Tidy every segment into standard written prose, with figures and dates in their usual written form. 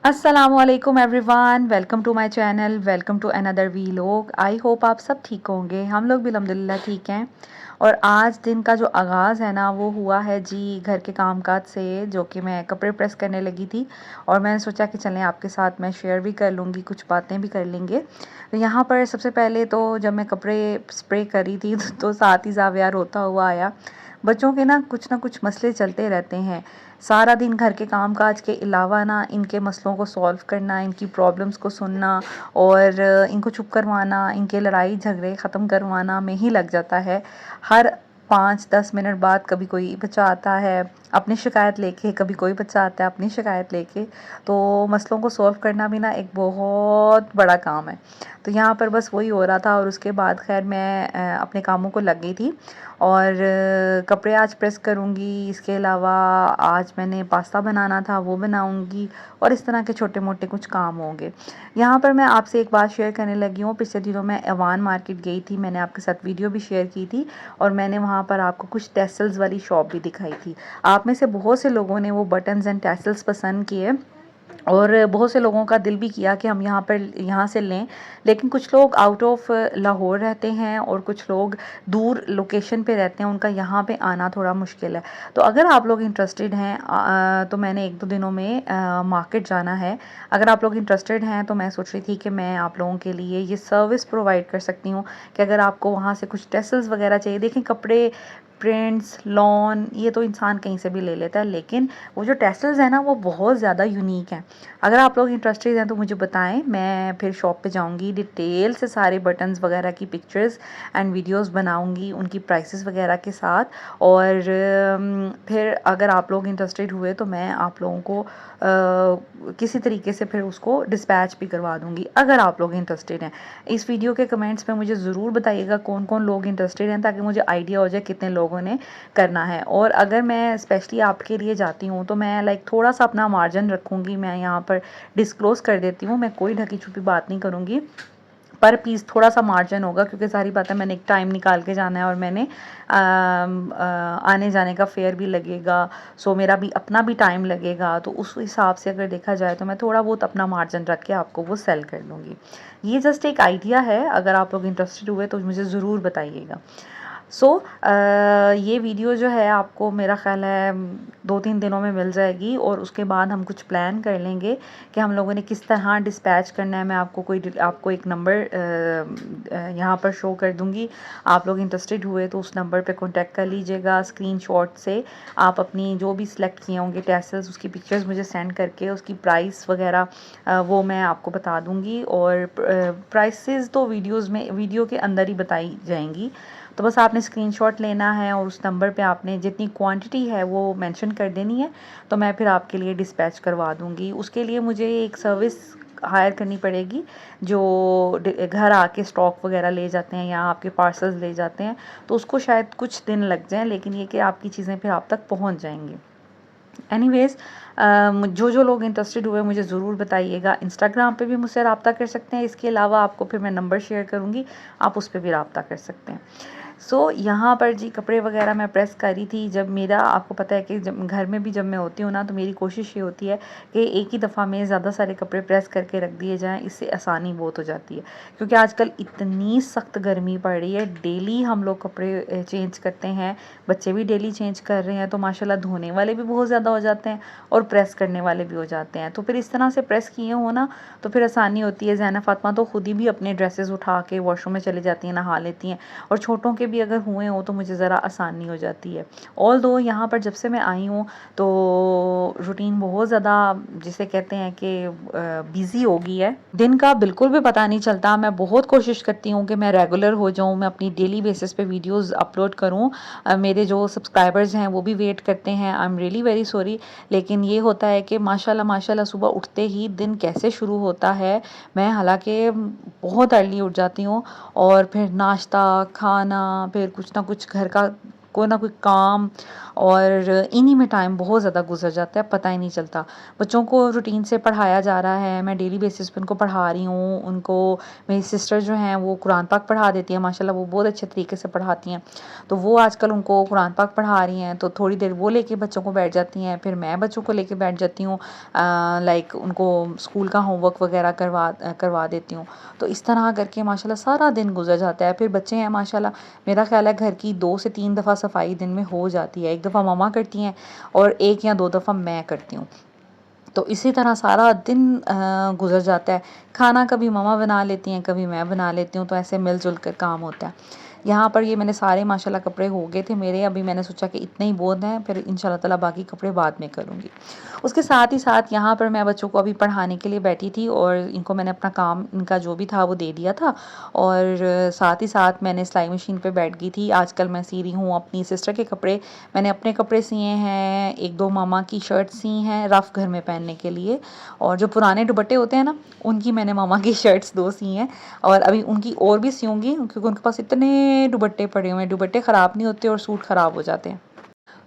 अस्सलामुअलैकुम everyone, welcome to my channel, welcome to another vlog. I hope आप सब ठीक होंगे। हम लोग भी अल्हम्दुलिल्लाह ठीक हैं। और आज दिन का जो आगाज़ है ना वो हुआ है जी घर के कामकाज से, जो कि मैं कपड़े प्रेस करने लगी थी। और मैंने सोचा कि चलें आपके साथ मैं शेयर भी कर लूँगी, कुछ बातें भी कर लेंगे। तो यहाँ पर सबसे पहले तो जब मैं कपड़े स्प्रे कर रही थी तो साथ ही ज़ाविया रोता हुआ आया। बच्चों के ना कुछ मसले चलते रहते हैं। सारा दिन घर के काम-काज के अलावा ना इनके मसलों को सॉल्व करना, इनकी प्रॉब्लम्स को सुनना और इनको चुप करवाना, इनके लड़ाई झगड़े ख़त्म करवाना में ही लग जाता है। हर 5-10 मिनट बाद कभी कोई बच्चा आता है अपनी शिकायत लेके, कभी कोई बच्चा आता है अपनी शिकायत लेके। तो मसलों को सॉल्व करना भी ना एक बहुत बड़ा काम है। तो यहाँ पर बस वही हो रहा था और उसके बाद खैर मैं अपने कामों को लग गई थी। और कपड़े आज प्रेस करूँगी, इसके अलावा आज मैंने पास्ता बनाना था वो बनाऊँगी और इस तरह के छोटे मोटे कुछ काम होंगे। यहाँ पर मैं आपसे एक बात शेयर करने लगी हूँ। पिछले दिनों मैं अवान मार्केट गई थी, मैंने आपके साथ वीडियो भी शेयर की थी और मैंने वहाँ पर आपको कुछ टैसल्स वाली शॉप भी दिखाई थी। आप में से बहुत से लोगों ने वो बटन्स एंड टैसल्स पसंद किए और बहुत से लोगों का दिल भी किया कि हम यहाँ से लें। लेकिन कुछ लोग आउट ऑफ लाहौर रहते हैं और कुछ लोग दूर लोकेशन पे रहते हैं, उनका यहाँ पे आना थोड़ा मुश्किल है। तो अगर आप लोग इंटरेस्टेड हैं तो मैंने 1-2 दिनों में मार्केट जाना है। अगर आप लोग इंटरेस्टेड हैं तो मैं सोच रही थी कि मैं आप लोगों के लिए ये सर्विस प्रोवाइड कर सकती हूँ कि अगर आपको वहाँ से कुछ टेसल्स वगैरह चाहिए। देखें, कपड़े, प्रिंट्स, लॉन ये तो इंसान कहीं से भी ले लेता है, लेकिन वो जो टेसल्स हैं ना वो बहुत ज़्यादा यूनिक हैं। अगर आप लोग इंटरेस्टेड हैं तो मुझे बताएं, मैं फिर शॉप पे जाऊंगी, डिटेल से सारे बटन्स वगैरह की पिक्चर्स एंड वीडियोस बनाऊंगी उनकी प्राइसेस वगैरह के साथ। और फिर अगर आप लोग इंटरेस्टेड हुए तो मैं आप लोगों को किसी तरीके से फिर उसको डिस्पैच भी करवा दूंगी अगर आप लोग इंटरेस्टेड हैं। इस वीडियो के कमेंट्स में मुझे ज़रूर बताइएगा कौन कौन लोग इंटरेस्टेड हैं, ताकि मुझे आइडिया हो जाए कितने लोगों ने करना है। और अगर मैं स्पेशली आपके लिए जाती हूँ तो मैं लाइक थोड़ा सा अपना मार्जिन रखूँगी। मैं यहाँ पर डिस्क्लोज़ कर देती हूँ, मैं कोई ढकी छुपी बात नहीं करूँगी, पर पीस थोड़ा सा मार्जिन होगा क्योंकि सारी बातें मैंने एक टाइम निकाल के जाना है और मैंने आने जाने का फेयर भी लगेगा। सो मेरा भी अपना भी टाइम लगेगा, तो उस हिसाब से अगर देखा जाए तो मैं थोड़ा बहुत अपना मार्जिन रख के आपको वो सेल कर दूँगी। ये जस्ट एक आइडिया है, अगर आप लोग इंटरेस्टेड हुए तो मुझे ज़रूर बताइएगा। सो ये वीडियो जो है आपको मेरा ख़्याल है 2-3 दिनों में मिल जाएगी और उसके बाद हम कुछ प्लान कर लेंगे कि हम लोगों ने किस तरह डिस्पैच करना है। मैं आपको एक नंबर यहाँ पर शो कर दूँगी। आप लोग इंटरेस्टेड हुए तो उस नंबर पे कांटेक्ट कर लीजिएगा। स्क्रीनशॉट से आप अपनी जो भी सिलेक्ट किए होंगे टैसल्स, उसकी पिक्चर्स मुझे सेंड करके उसकी प्राइस वगैरह वो मैं आपको बता दूँगी। और प्राइसेस तो वीडियो के अंदर ही बताई जाएंगी। तो बस आपने स्क्रीनशॉट लेना है और उस नंबर पे आपने जितनी क्वांटिटी है वो मेंशन कर देनी है, तो मैं फिर आपके लिए डिस्पैच करवा दूँगी। उसके लिए मुझे एक सर्विस हायर करनी पड़ेगी जो घर आके स्टॉक वगैरह ले जाते हैं या आपके पार्सल्स ले जाते हैं, तो उसको शायद कुछ दिन लग जाएं, लेकिन ये कि आपकी चीज़ें फिर आप तक पहुंच जाएंगी। एनीवेज़ जो लोग इंटरेस्टेड हुए मुझे ज़रूर बताइएगा। इंस्टाग्राम पे भी मुझसे रब्ता कर सकते हैं, इसके अलावा आपको फिर मैं नंबर शेयर करूँगी, आप उस पर भी रब्ता कर सकते हैं। सो यहाँ पर जी कपड़े वगैरह मैं प्रेस कर रही थी। जब मेरा आपको पता है कि जब घर में भी जब मैं होती हूँ ना तो मेरी कोशिश ये होती है कि एक ही दफ़ा में ज़्यादा सारे कपड़े प्रेस करके रख दिए जाएँ, इससे आसानी बहुत हो जाती है। क्योंकि आजकल इतनी सख्त गर्मी पड़ रही है, डेली हम लोग कपड़े चेंज करते हैं, बच्चे भी डेली चेंज कर रहे हैं, तो माशाल्लाह धोने वाले भी बहुत ज़्यादा हो जाते हैं और प्रेस करने वाले भी हो जाते हैं। तो फिर इस तरह से प्रेस किए हो ना तो फिर आसानी होती है। ज़ैना फ़ातिमा तो खुद ही भी अपने ड्रेसेस उठा के वॉशरूम में चली जाती हैं, नहा लेती हैं, और छोटों के भी अगर हुए हो तो मुझे ज़रा आसानी हो जाती है। ऑल दो यहाँ पर जब से मैं आई हूँ तो रूटीन बहुत ज़्यादा जिसे कहते हैं कि बिज़ी हो गई है। दिन का बिल्कुल भी पता नहीं चलता। मैं बहुत कोशिश करती हूँ कि मैं रेगुलर हो जाऊँ, मैं अपनी डेली बेसिस पे वीडियोस अपलोड करूँ। मेरे जो सब्सक्राइबर्स हैं वो भी वेट करते हैं, I am really very sorry. लेकिन ये होता है कि माशाल्लाह माशाल्लाह सुबह उठते ही दिन कैसे शुरू होता है। मैं हालांकि बहुत अर्ली उठ जाती हूँ और फिर नाश्ता खाना, फिर कुछ ना कुछ घर का कोई ना कोई काम, और इन्हीं में टाइम बहुत ज़्यादा गुजर जाता है, पता ही नहीं चलता। बच्चों को रूटीन से पढ़ाया जा रहा है, मैं डेली बेसिस पे उनको पढ़ा रही हूँ। उनको मेरी सिस्टर जो हैं वो कुरान पाक पढ़ा देती हैं, माशाल्लाह वो बहुत अच्छे तरीके से पढ़ाती हैं। तो वो आजकल उनको कुरान पाक पढ़ा रही हैं, तो थोड़ी देर वो लेके बच्चों को बैठ जाती हैं, फिर मैं बच्चों को लेके बैठ जाती हूँ, लाइक उनको स्कूल का होमवर्क वगैरह करवा देती हूँ। तो इस तरह करके माशाल्लाह सारा दिन गुजर जाता है। फिर बच्चे हैं माशाल्लाह, मेरा ख्याल है घर की 2 से 3 दफ़ा सफाई दिन में हो जाती है। एक दफ़ा मम्मा करती हैं और 1 या 2 दफ़ा मैं करती हूँ। तो इसी तरह सारा दिन गुजर जाता है। खाना कभी मम्मा बना लेती हैं, कभी मैं बना लेती हूँ, तो ऐसे मिल-जुल कर काम होता है। यहाँ पर ये मैंने सारे माशाल्लाह कपड़े हो गए थे मेरे, अभी मैंने सोचा कि इतने ही बहुत हैं, फिर इंशाल्लाह ताला बाकी कपड़े बाद में करूँगी। उसके साथ ही साथ यहाँ पर मैं बच्चों को अभी पढ़ाने के लिए बैठी थी, और इनको मैंने अपना काम इनका जो भी था वो दे दिया था, और साथ ही साथ मैंने सिलाई मशीन पे बैठ गई थी। आजकल मैं सी रही हूँ अपनी सिस्टर के कपड़े, मैंने अपने कपड़े सिए हैं, 1-2 मामा की शर्ट सी हैं रफ़ घर में पहनने के लिए, और जो पुराने दुपट्टे होते हैं ना, उनकी मैंने मामा की शर्ट्स 2 सी हैं, और अभी उनकी और भी सियूँगी, क्योंकि उनके पास इतने दुपट्टे पड़े हुए हैं, दुपट्टे ख़राब नहीं होते और सूट ख़राब हो जाते हैं।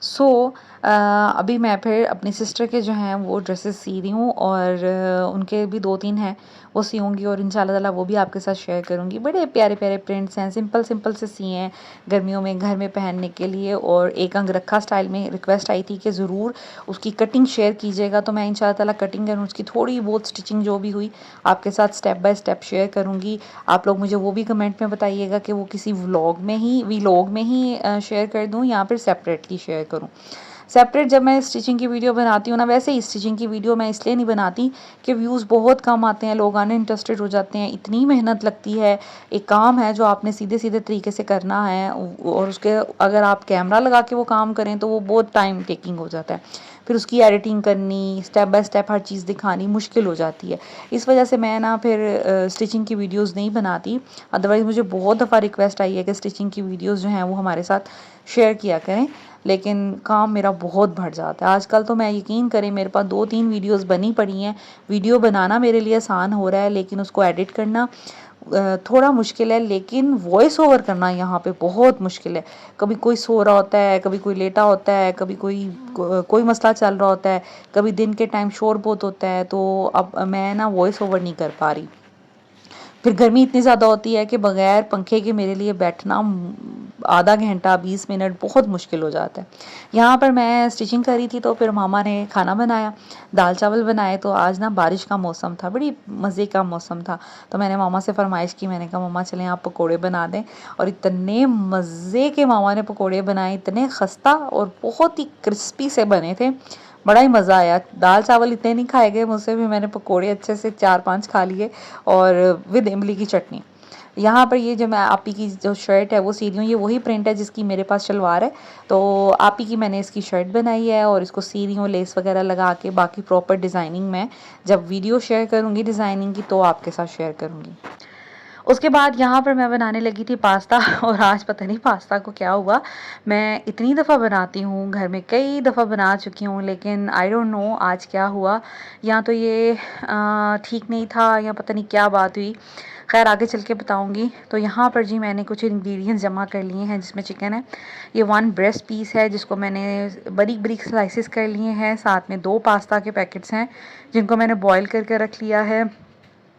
सो अभी मैं फिर अपनी सिस्टर के जो हैं वो ड्रेसेस सी रही हूँ, और उनके भी 2-3 हैं वो सियूँगी, और इंशाल्लाह ताला वो भी आपके साथ शेयर करूँगी। बड़े प्यारे-प्यारे प्रिंट्स हैं, सिंपल-सिंपल से सिए हैं गर्मियों में घर में पहनने के लिए। और एक अंगरखा स्टाइल में रिक्वेस्ट आई थी कि ज़रूर उसकी कटिंग शेयर कीजिएगा, तो मैं इंशाल्लाह ताला कटिंग और उसकी थोड़ी बहुत स्टिचिंग जो भी हुई आपके साथ स्टेप बाय स्टेप शेयर करूँगी। आप लोग मुझे वो भी कमेंट में बताइएगा कि वो किसी वीलॉग में ही शेयर कर दूँ या फिर सेपरेटली शेयर करूँ। सेपरेट जब मैं स्टिचिंग की वीडियो बनाती हूँ ना, वैसे ही स्टिचिंग की वीडियो मैं इसलिए नहीं बनाती कि व्यूज़ बहुत कम आते हैं, लोग अनइंटरेस्टेड हो जाते हैं। इतनी मेहनत लगती है, एक काम है जो आपने सीधे-सीधे तरीके से करना है, और उसके अगर आप कैमरा लगा के वो काम करें तो वो बहुत टाइम टेकिंग हो जाता है। फिर उसकी एडिटिंग करनी, स्टेप बाय स्टेप हर चीज़ दिखानी मुश्किल हो जाती है। इस वजह से मैं ना फिर स्टिचिंग की वीडियोज़ नहीं बनाती। अदरवाइज़ मुझे बहुत दफ़ा रिक्वेस्ट आई है कि स्टिचिंग की वीडियोज़ जो हैं वो हमारे साथ शेयर किया करें, लेकिन काम मेरा बहुत बढ़ जाता है। आजकल तो मैं यकीन करें मेरे पास 2-3 वीडियोज़ बनी पड़ी हैं। वीडियो बनाना मेरे लिए आसान हो रहा है, लेकिन उसको एडिट करना थोड़ा मुश्किल है, लेकिन वॉइस ओवर करना यहाँ पे बहुत मुश्किल है। कभी कोई सो रहा होता है, कभी कोई लेटा होता है, कभी कोई मसला चल रहा होता है, कभी दिन के टाइम शोर बहुत होता है, तो अब मैं ना वॉइस ओवर नहीं कर पा रही। फिर गर्मी इतनी ज़्यादा होती है कि बगैर पंखे के मेरे लिए बैठना आधा घंटा 20 मिनट बहुत मुश्किल हो जाता है। यहाँ पर मैं स्टिचिंग कर रही थी, तो फिर मामा ने खाना बनाया, दाल चावल बनाए। तो आज ना बारिश का मौसम था, बड़ी मज़े का मौसम था, तो मैंने मामा से फरमाइश की, मैंने कहा मामा चलें आप पकोड़े बना दें। और इतने मज़े के मामा ने पकोड़े बनाए, इतने खस्ता और बहुत ही क्रिस्पी से बने थे, बड़ा ही मज़ा आया। दाल चावल इतने नहीं खाए गए मुझसे भी, मैंने पकोड़े अच्छे से 4-5 खा लिए, और विद इमली की चटनी। यहाँ पर ये जो मैं आपी की जो शर्ट है वो सी रही हूँ, ये वही प्रिंट है जिसकी मेरे पास शलवार है। तो आपी की मैंने इसकी शर्ट बनाई है और इसको सी रही हूँ लेस वगैरह लगा के। बाकी प्रॉपर डिज़ाइनिंग मैं जब वीडियो शेयर करूँगी डिज़ाइनिंग की तो आपके साथ शेयर करूँगी। उसके बाद यहाँ पर मैं बनाने लगी थी पास्ता, और आज पता नहीं पास्ता को क्या हुआ, मैं इतनी दफ़ा बनाती हूँ, घर में कई दफ़ा बना चुकी हूँ, लेकिन आई डोंट नो आज क्या हुआ। या तो ये ठीक नहीं था, या पता नहीं क्या बात हुई। खैर आगे चल के बताऊँगी। तो यहाँ पर जी मैंने कुछ इंग्रेडिएंट्स जमा कर लिए हैं, जिसमें चिकन है, ये 1 ब्रेस्ट पीस है जिसको मैंने बारीक-बारीक स्लाइसेस कर लिए हैं। साथ में 2 पास्ता के पैकेट्स हैं जिनको मैंने बॉयल करके रख लिया है।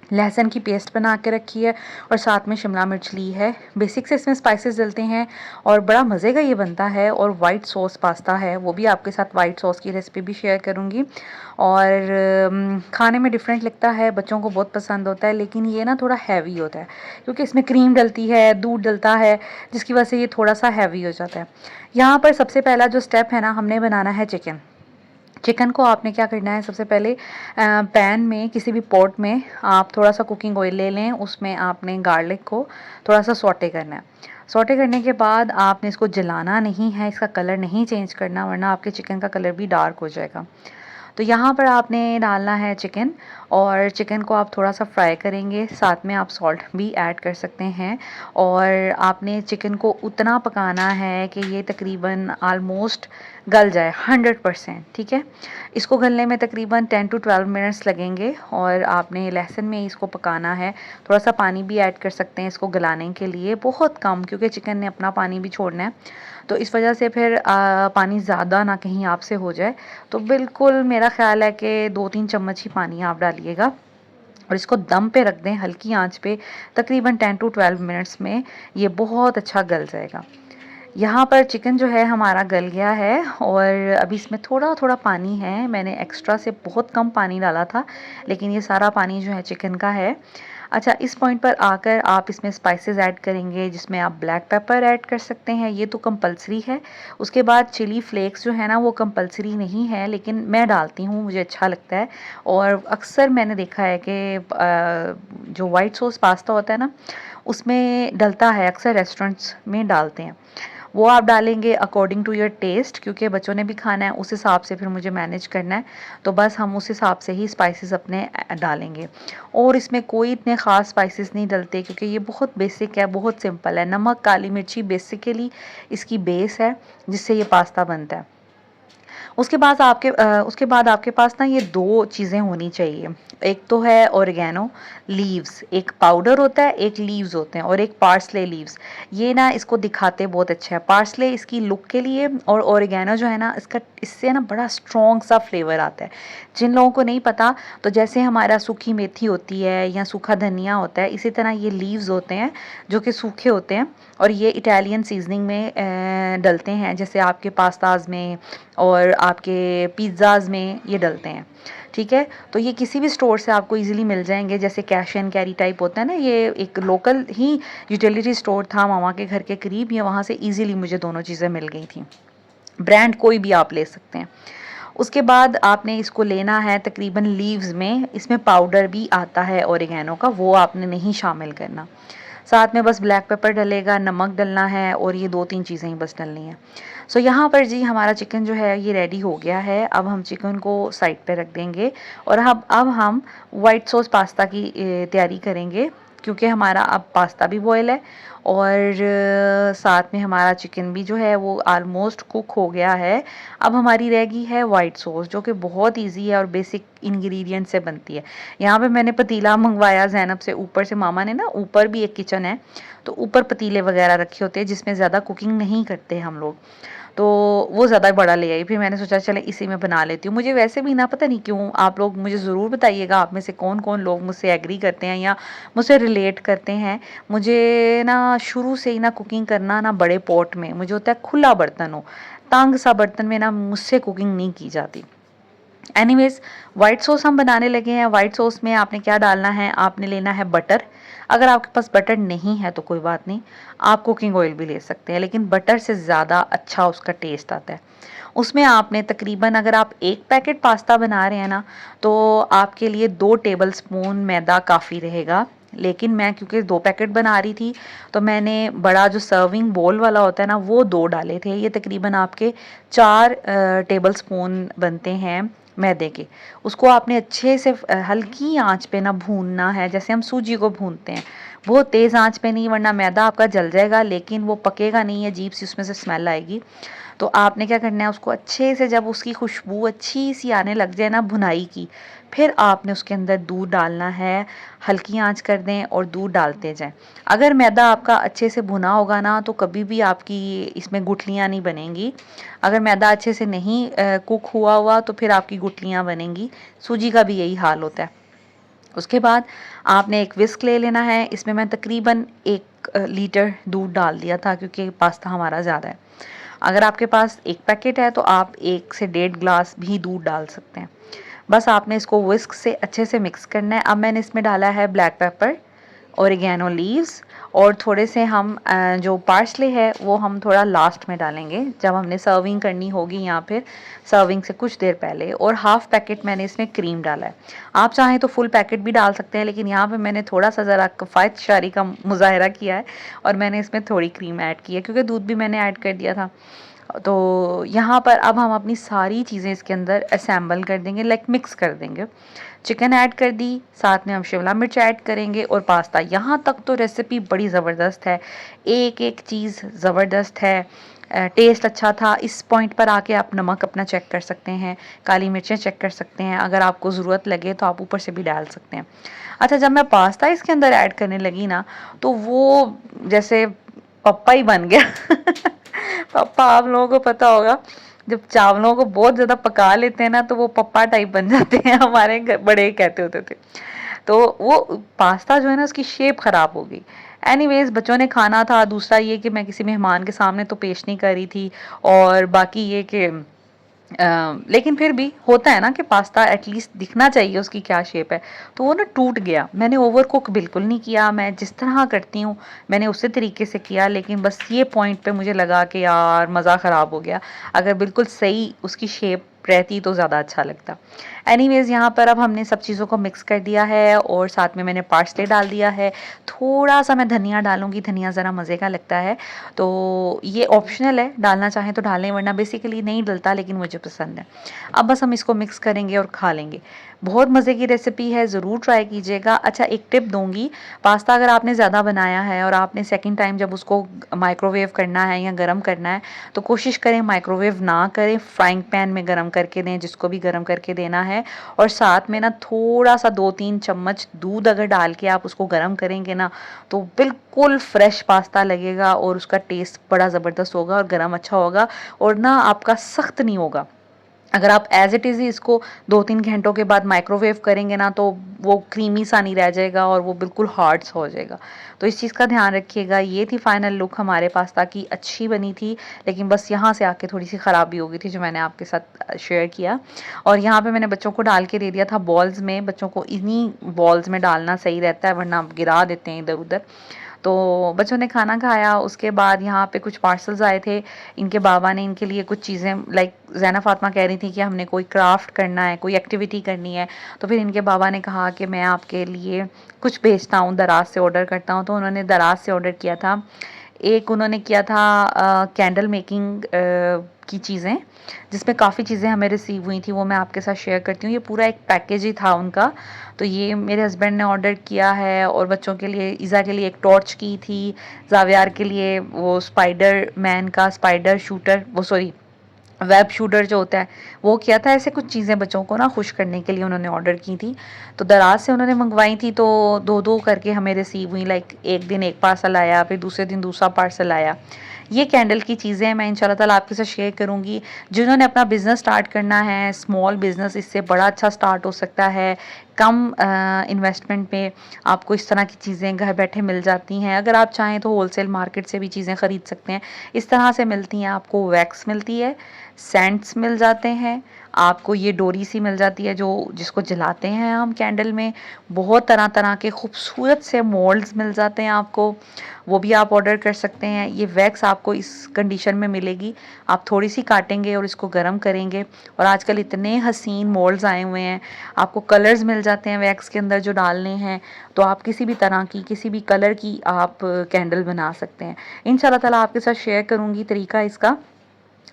लहसुन की पेस्ट बना के रखी है, और साथ में शिमला मिर्च ली है। बेसिक से इसमें स्पाइसेस डलते हैं और बड़ा मज़े का ये बनता है। और वाइट सॉस पास्ता है, वो भी आपके साथ वाइट सॉस की रेसिपी भी शेयर करूँगी। और खाने में डिफरेंट लगता है, बच्चों को बहुत पसंद होता है, लेकिन ये ना थोड़ा हैवी होता है क्योंकि इसमें क्रीम डलती है, दूध डलता है, जिसकी वजह से ये थोड़ा सा हैवी हो जाता है। यहाँ पर सबसे पहला जो स्टेप है ना, हमने बनाना है चिकन। चिकन को आपने क्या करना है, सबसे पहले पैन में किसी भी पॉट में आप थोड़ा सा कुकिंग ऑयल ले लें, उसमें आपने गार्लिक को थोड़ा सा सौटे करना है। सौटे करने के बाद आपने इसको जलाना नहीं है, इसका कलर नहीं चेंज करना, वरना आपके चिकन का कलर भी डार्क हो जाएगा। तो यहाँ पर आपने डालना है चिकन, और चिकन को आप थोड़ा सा फ्राई करेंगे, साथ में आप सॉल्ट भी ऐड कर सकते हैं। और आपने चिकन को उतना पकाना है कि ये तकरीबन आलमोस्ट गल जाए 100%। ठीक है, इसको गलने में तकरीबन 10 to 12 मिनट्स लगेंगे और आपने लहसुन में इसको पकाना है। थोड़ा सा पानी भी ऐड कर सकते हैं इसको गलाने के लिए, बहुत कम, क्योंकि चिकन ने अपना पानी भी छोड़ना है, तो इस वजह से फिर पानी ज़्यादा ना कहीं आपसे हो जाए। तो बिल्कुल मेरा ख्याल है कि 2-3 चम्मच ही पानी आप डालिएगा और इसको दम पे रख दें हल्की आंच पे, तकरीबन 10 to 12 मिनट्स में ये बहुत अच्छा गल जाएगा। यहाँ पर चिकन जो है हमारा गल गया है और अभी इसमें थोड़ा थोड़ा पानी है, मैंने एक्स्ट्रा से बहुत कम पानी डाला था, लेकिन ये सारा पानी जो है चिकन का है। अच्छा, इस पॉइंट पर आकर आप इसमें स्पाइसेस ऐड करेंगे, जिसमें आप ब्लैक पेपर ऐड कर सकते हैं, ये तो कंपलसरी है। उसके बाद चिली फ्लेक्स जो है ना वो कंपलसरी नहीं है, लेकिन मैं डालती हूँ, मुझे अच्छा लगता है। और अक्सर मैंने देखा है कि जो वाइट सॉस पास्ता होता है ना उसमें डलता है, अक्सर रेस्टोरेंट्स में डालते हैं। वो आप डालेंगे अकॉर्डिंग टू योर टेस्ट, क्योंकि बच्चों ने भी खाना है, उस हिसाब से फिर मुझे मैनेज करना है, तो बस हम उस हिसाब से ही स्पाइसेस अपने डालेंगे। और इसमें कोई इतने ख़ास स्पाइसेस नहीं डलते, क्योंकि ये बहुत बेसिक है, बहुत सिंपल है। नमक, काली मिर्ची बेसिकली इसकी बेस है जिससे ये पास्ता बनता है। उसके बाद आपके पास ना ये दो चीज़ें होनी चाहिए। एक तो है ओरिगेनो लीव्स, एक पाउडर होता है, एक लीव्स होते हैं, और एक पार्सले लीव्स। ये ना इसको दिखाते बहुत अच्छा है, पार्सले इसकी लुक के लिए, और ओरिगेनो जो है ना इसका, इससे ना बड़ा स्ट्रॉन्ग सा फ्लेवर आता है। जिन लोगों को नहीं पता, तो जैसे हमारा सूखी मेथी होती है या सूखा धनिया होता है, इसी तरह ये लीव्स होते हैं जो कि सूखे होते हैं, और ये इटालियन सीजनिंग में डलते हैं, जैसे आपके पास्ताज में और आपके पिज़्ज़ाज़ में ये डलते हैं। ठीक है, तो ये किसी भी स्टोर से आपको इजीली मिल जाएंगे, जैसे कैश एंड कैरी टाइप होता है ना, ये एक लोकल ही यूटिलिटी स्टोर था मामा के घर के करीब, ये वहाँ से इजीली मुझे दोनों चीज़ें मिल गई थी। ब्रांड कोई भी आप ले सकते हैं। उसके बाद आपने इसको लेना है तकरीबन लीव्स में, इसमें पाउडर भी आता है ओरिगेनो का, वो आपने नहीं शामिल करना। साथ में बस ब्लैक पेपर डलेगा, नमक डलना है, और ये 2-3 चीज़ें ही बस डलनी है। सो यहाँ पर जी हमारा चिकन जो है ये रेडी हो गया है। अब हम चिकन को साइड पे रख देंगे और अब हम वाइट सॉस पास्ता की तैयारी करेंगे, क्योंकि हमारा अब पास्ता भी बॉयल है और साथ में हमारा चिकन भी जो है वो ऑलमोस्ट कुक हो गया है। अब हमारी रह गई है वाइट सॉस, जो कि बहुत इजी है और बेसिक इंग्रेडिएंट से बनती है। यहाँ पे मैंने पतीला मंगवाया ज़ैनब से, ऊपर से मामा ने ना, ऊपर भी एक किचन है तो ऊपर पतीले वगैरह रखे होते हैं जिसमें ज़्यादा कुकिंग नहीं करते हम लोग, तो वो ज़्यादा बड़ा ले आई। फिर मैंने सोचा चले इसी में बना लेती हूँ। मुझे वैसे भी ना, पता नहीं क्यों, आप लोग मुझे ज़रूर बताइएगा आप में से कौन कौन लोग मुझसे एग्री करते हैं या मुझसे रिलेट करते हैं। मुझे ना शुरू से ही ना कुकिंग करना ना बड़े पॉट में, मुझे होता है खुला बर्तन हो, तंग सा बर्तन में ना मुझसे कुकिंग नहीं की जाती। एनीवेज, वाइट सॉस हम बनाने लगे हैं। वाइट सॉस में आपने क्या डालना है, आपने लेना है बटर। अगर आपके पास बटर नहीं है तो कोई बात नहीं, आप कुकिंग ऑयल भी ले सकते हैं, लेकिन बटर से ज़्यादा अच्छा उसका टेस्ट आता है। उसमें आपने तकरीबन, अगर आप 1 पैकेट पास्ता बना रहे हैं ना, तो आपके लिए 2 टेबल स्पून मैदा काफ़ी रहेगा। लेकिन मैं क्योंकि 2 पैकेट बना रही थी, तो मैंने बड़ा जो सर्विंग बोल वाला होता है ना वो 2 डाले थे। ये तकरीबन आपके 4 टेबल स्पून बनते हैं मैदे के। उसको आपने अच्छे से हल्की आंच पे ना भूनना है, जैसे हम सूजी को भूनते हैं, बहुत तेज़ आंच पे नहीं, वरना मैदा आपका जल जाएगा, लेकिन वो पकेगा नहीं, अजीब सी उसमें से स्मेल आएगी। तो आपने क्या करना है, उसको अच्छे से, जब उसकी खुशबू अच्छी सी आने लग जाए ना भुनाई की, फिर आपने उसके अंदर दूध डालना है। हल्की आंच कर दें और दूध डालते जाएं। अगर मैदा आपका अच्छे से भुना होगा ना, तो कभी भी आपकी इसमें गुठलियाँ नहीं बनेंगी। अगर मैदा अच्छे से नहीं कुक हुआ तो फिर आपकी गुठलियाँ बनेंगी। सूजी का भी यही हाल होता है। उसके बाद आपने एक विस्क ले लेना है। इसमें मैं तकरीबन 1 लीटर दूध डाल दिया था, क्योंकि पास्ता हमारा ज़्यादा है। अगर आपके पास 1 पैकेट है तो आप 1 से 1.5 ग्लास भी दूध डाल सकते हैं। बस आपने इसको विस्क से अच्छे से मिक्स करना है। अब मैंने इसमें डाला है ब्लैक पेपर, ओरिगेनो लीव्स, और थोड़े से हम जो पार्सले है वो हम थोड़ा लास्ट में डालेंगे, जब हमने सर्विंग करनी होगी या फिर सर्विंग से कुछ देर पहले। और हाफ पैकेट मैंने इसमें क्रीम डाला है। आप चाहें तो फुल पैकेट भी डाल सकते हैं, लेकिन यहाँ पे मैंने थोड़ा सा ज़रा किफ़ायतशारी का मुजाहरा किया है और मैंने इसमें थोड़ी क्रीम ऐड की है, क्योंकि दूध भी मैंने ऐड कर दिया था। तो यहाँ पर अब हम अपनी सारी चीज़ें इसके अंदर असेंबल कर देंगे, लाइक मिक्स कर देंगे। चिकन ऐड कर दी, साथ में हम शिमला मिर्च ऐड करेंगे और पास्ता। यहाँ तक तो रेसिपी बड़ी ज़बरदस्त है, एक एक चीज़ ज़बरदस्त है, टेस्ट अच्छा था। इस पॉइंट पर आके आप नमक अपना चेक कर सकते हैं, काली मिर्चें चेक कर सकते हैं, अगर आपको ज़रूरत लगे तो आप ऊपर से भी डाल सकते हैं। अच्छा, जब मैं पास्ता इसके अंदर ऐड करने लगी ना, तो वो जैसे पप्पा ही बन गया। पप्पा, आप लोगों को पता होगा, जब चावलों को बहुत ज़्यादा पका लेते हैं ना तो वो पप्पा टाइप बन जाते हैं, हमारे बड़े कहते होते थे। तो वो पास्ता जो है ना, उसकी शेप ख़राब हो गई। एनीवेज, बच्चों ने खाना था। दूसरा ये कि मैं किसी मेहमान के सामने तो पेश नहीं कर रही थी, और बाकी ये कि लेकिन फिर भी होता है ना कि पास्ता एटलीस्ट दिखना चाहिए उसकी क्या शेप है। तो वो ना टूट गया। मैंने ओवर कुक बिल्कुल नहीं किया, मैं जिस तरह करती हूँ मैंने उसी तरीके से किया, लेकिन बस ये पॉइंट पे मुझे लगा कि यार मज़ा ख़राब हो गया। अगर बिल्कुल सही उसकी शेप रहती तो ज़्यादा अच्छा लगता। एनीवेज, यहाँ पर अब हमने सब चीज़ों को मिक्स कर दिया है और साथ में मैंने पार्सले डाल दिया है। थोड़ा सा मैं धनिया डालूंगी, धनिया ज़रा मज़े का लगता है, तो ये ऑप्शनल है, डालना चाहें तो डालें, वरना बेसिकली नहीं डलता, लेकिन मुझे पसंद है। अब बस हम इसको मिक्स करेंगे और खा लेंगे। बहुत मज़े की रेसिपी है, ज़रूर ट्राई कीजिएगा। अच्छा, एक टिप दूंगी, पास्ता अगर आपने ज़्यादा बनाया है और आपने सेकंड टाइम जब उसको माइक्रोवेव करना है या गर्म करना है, तो कोशिश करें माइक्रोवेव ना करें, फ्राइंग पैन में गर्म करके दें, जिसको भी गर्म करके देना है। और साथ में ना थोड़ा सा 2-3 चम्मच दूध अगर डाल के आप उसको गर्म करेंगे ना, तो बिल्कुल फ्रेश पास्ता लगेगा और उसका टेस्ट बड़ा ज़बरदस्त होगा और गर्म अच्छा होगा, और ना आपका सख्त नहीं होगा। अगर आप एज इट इज़ ही इसको 2-3 घंटों के बाद माइक्रोवेव करेंगे ना, तो वो क्रीमी सा नहीं रह जाएगा और वो बिल्कुल हार्ड सा हो जाएगा। तो इस चीज़ का ध्यान रखिएगा। ये थी फाइनल लुक हमारे पास्ता की, अच्छी बनी थी, लेकिन बस यहाँ से आके थोड़ी सी ख़राबी हो गई थी जो मैंने आपके साथ शेयर किया। और यहाँ पे मैंने बच्चों को डाल के दे दिया था बॉल्स में। बच्चों को इन्हीं बॉल्स में डालना सही रहता है, वरना आप गिरा देते हैं इधर उधर। तो बच्चों ने खाना खाया। उसके बाद यहाँ पे कुछ पार्सल्स आए थे, इनके बाबा ने इनके लिए कुछ चीज़ें, लाइक ज़ैना फातिमा कह रही थी कि हमने कोई क्राफ्ट करना है, कोई एक्टिविटी करनी है। तो फिर इनके बाबा ने कहा कि मैं आपके लिए कुछ भेजता हूँ, दराज से ऑर्डर करता हूँ। तो उन्होंने दराज से ऑर्डर किया था। एक उन्होंने किया था कैंडल मेकिंग की चीज़ें, जिसमें काफ़ी चीज़ें हमें रिसीव हुई थी, वो मैं आपके साथ शेयर करती हूँ। ये पूरा एक पैकेज ही था उनका। तो ये मेरे हस्बैंड ने ऑर्डर किया है, और बच्चों के लिए, ईज़ा के लिए एक टॉर्च की थी, जावियार के लिए वो स्पाइडर मैन का स्पाइडर शूटर, वो सॉरी वेब शूटर जो होता है वो किया था। ऐसे कुछ चीज़ें बच्चों को ना खुश करने के लिए उन्होंने ऑर्डर की थी। तो दराज से उन्होंने मंगवाई थी, तो 2-2 करके हमें रिसीव हुई। लाइक एक दिन एक पार्सल आया, फिर दूसरे दिन दूसरा पार्सल आया। ये कैंडल की चीज़ें मैं इंशाल्लाह ताला आपके साथ शेयर करूँगी। जिन्होंने अपना बिज़नेस स्टार्ट करना है, स्मॉल बिज़नेस, इससे बड़ा अच्छा स्टार्ट हो सकता है। कम इन्वेस्टमेंट पे आपको इस तरह की चीज़ें घर बैठे मिल जाती हैं। अगर आप चाहें तो होलसेल मार्केट से भी चीज़ें ख़रीद सकते हैं। इस तरह से मिलती हैं, आपको वैक्स मिलती है, सेंट्स मिल जाते हैं, आपको ये डोरी सी मिल जाती है जो जिसको जलाते हैं हम कैंडल में। बहुत तरह तरह के खूबसूरत से मोल्ड्स मिल जाते हैं आपको, वो भी आप ऑर्डर कर सकते हैं। ये वैक्स आपको इस कंडीशन में मिलेगी, आप थोड़ी सी काटेंगे और इसको गर्म करेंगे, और आजकल इतने हसीन मोल्ड्स आए हुए हैं, आपको कलर्स मिल जाते हैं वैक्स के अंदर जो डालने हैं। तो आप किसी भी तरह की, किसी भी कलर की आप कैंडल बना सकते हैं। इंशाल्लाह ताला आपके साथ शेयर करूँगी तरीका इसका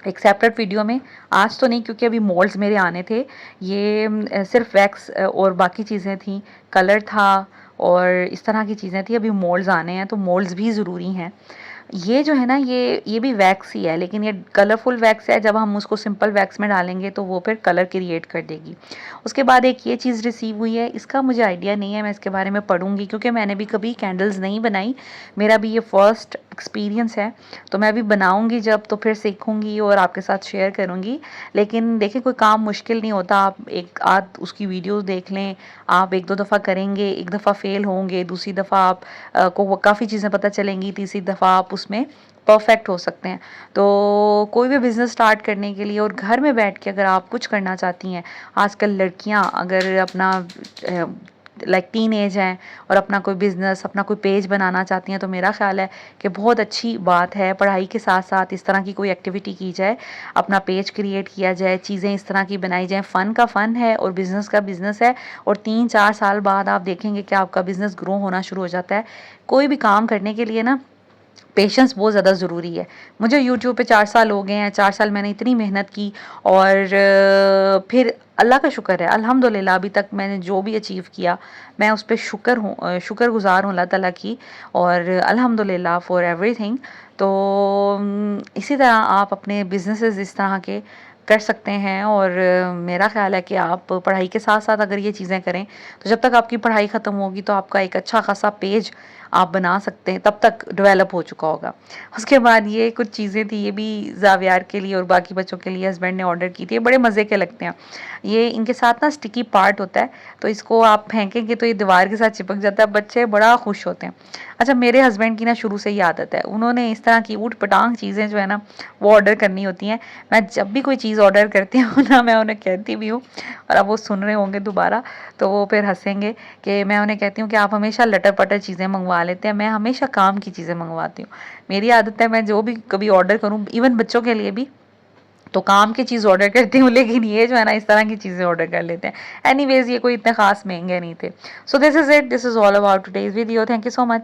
एक सेपरेट वीडियो में। आज तो नहीं, क्योंकि अभी मोल्ड्स मेरे आने थे। ये सिर्फ वैक्स और बाकी चीज़ें थी, कलर था और इस तरह की चीज़ें थी। अभी मोल्ड्स आने हैं, तो मोल्ड्स भी ज़रूरी हैं। ये जो है ना, ये भी वैक्स ही है, लेकिन ये कलरफुल वैक्स है। जब हम उसको सिंपल वैक्स में डालेंगे तो वो फिर कलर क्रिएट कर देगी। उसके बाद एक ये चीज़ रिसीव हुई है, इसका मुझे आइडिया नहीं है, मैं इसके बारे में पढ़ूंगी, क्योंकि मैंने भी कभी कैंडल्स नहीं बनाई, मेरा भी ये फर्स्ट एक्सपीरियंस है। तो मैं भी बनाऊंगी जब, तो फिर सीखूंगी और आपके साथ शेयर करूंगी। लेकिन देखिए, कोई काम मुश्किल नहीं होता। आप एक आध उसकी वीडियोस देख लें, आप 1-2 दफ़ा करेंगे, एक दफ़ा फेल होंगे, दूसरी दफ़ा आप को काफ़ी चीज़ें पता चलेंगी, तीसरी दफ़ा आप उसमें परफेक्ट हो सकते हैं। तो कोई भी बिज़नेस स्टार्ट करने के लिए और घर में बैठ के अगर आप कुछ करना चाहती हैं, आजकल लड़कियां अगर अपना लाइक टीन एज हैं और अपना कोई बिज़नेस, अपना कोई पेज बनाना चाहती हैं, तो मेरा ख्याल है कि बहुत अच्छी बात है, पढ़ाई के साथ साथ इस तरह की कोई एक्टिविटी की जाए, अपना पेज क्रिएट किया जाए, चीज़ें इस तरह की बनाई जाए। फ़न का फ़न है और बिज़नेस का बिज़नेस है, और 3-4 साल बाद आप देखेंगे कि आपका बिज़नेस ग्रो होना शुरू हो जाता है। कोई भी काम करने के लिए ना पेशेंस बहुत ज़्यादा ज़रूरी है। मुझे यूट्यूब पे 4 साल हो गए हैं, 4 साल मैंने इतनी मेहनत की और फिर अल्लाह का शुक्र है, अल्हम्दुलिल्लाह अभी तक मैंने जो भी अचीव किया, मैं उस पे शुक्रगुज़ार हूँ अल्लाह ताला की और अल्हम्दुलिल्लाह फॉर एवरीथिंग। तो इसी तरह आप अपने बिज़नेसेस इस तरह के कर सकते हैं और मेरा ख़्याल है कि आप पढ़ाई के साथ-साथ अगर ये चीज़ें करें, तो जब तक आपकी पढ़ाई ख़त्म होगी तो आपका एक अच्छा खासा पेज आप बना सकते हैं, तब तक डेवलप हो चुका होगा। उसके बाद ये कुछ चीज़ें थी, ये भी ज़ावियार के लिए और बाकी बच्चों के लिए हस्बैंड ने ऑर्डर की थी, ये बड़े मज़े के लगते हैं। ये इनके साथ ना स्टिकी पार्ट होता है, तो इसको आप फेंकेंगे तो ये दीवार के साथ चिपक जाता है, बच्चे बड़ा खुश होते हैं। अच्छा, मेरे हस्बैंड की ना शुरू से ही आदत है, उन्होंने इस तरह की ऊट-पटांग चीज़ें जो है ना, वो ऑर्डर करनी होती हैं। मैं जब भी कोई चीज़ ऑर्डर करती हूँ ना, मैं उन्हें कहती भी हूँ और अब वो सुन रहे होंगे दोबारा, तो वो फिर हँसेंगे कि मैं उन्हें कहती हूँ कि आप हमेशा लटर-पटर चीज़ें मँगवा लेते हैं, मैं हमेशा काम की चीज़ें मँगवाती हूँ। मेरी आदत है, मैं जो भी कभी ऑर्डर करूँ, इवन बच्चों के लिए भी, तो काम की चीज़ ऑर्डर करती हूँ, लेकिन ये जो है ना इस तरह की चीज़ें ऑर्डर कर लेते हैं। एनीवेज़ ये कोई इतने ख़ास महँगे नहीं थे। So this is it, this is all about today's video. Thank you so much.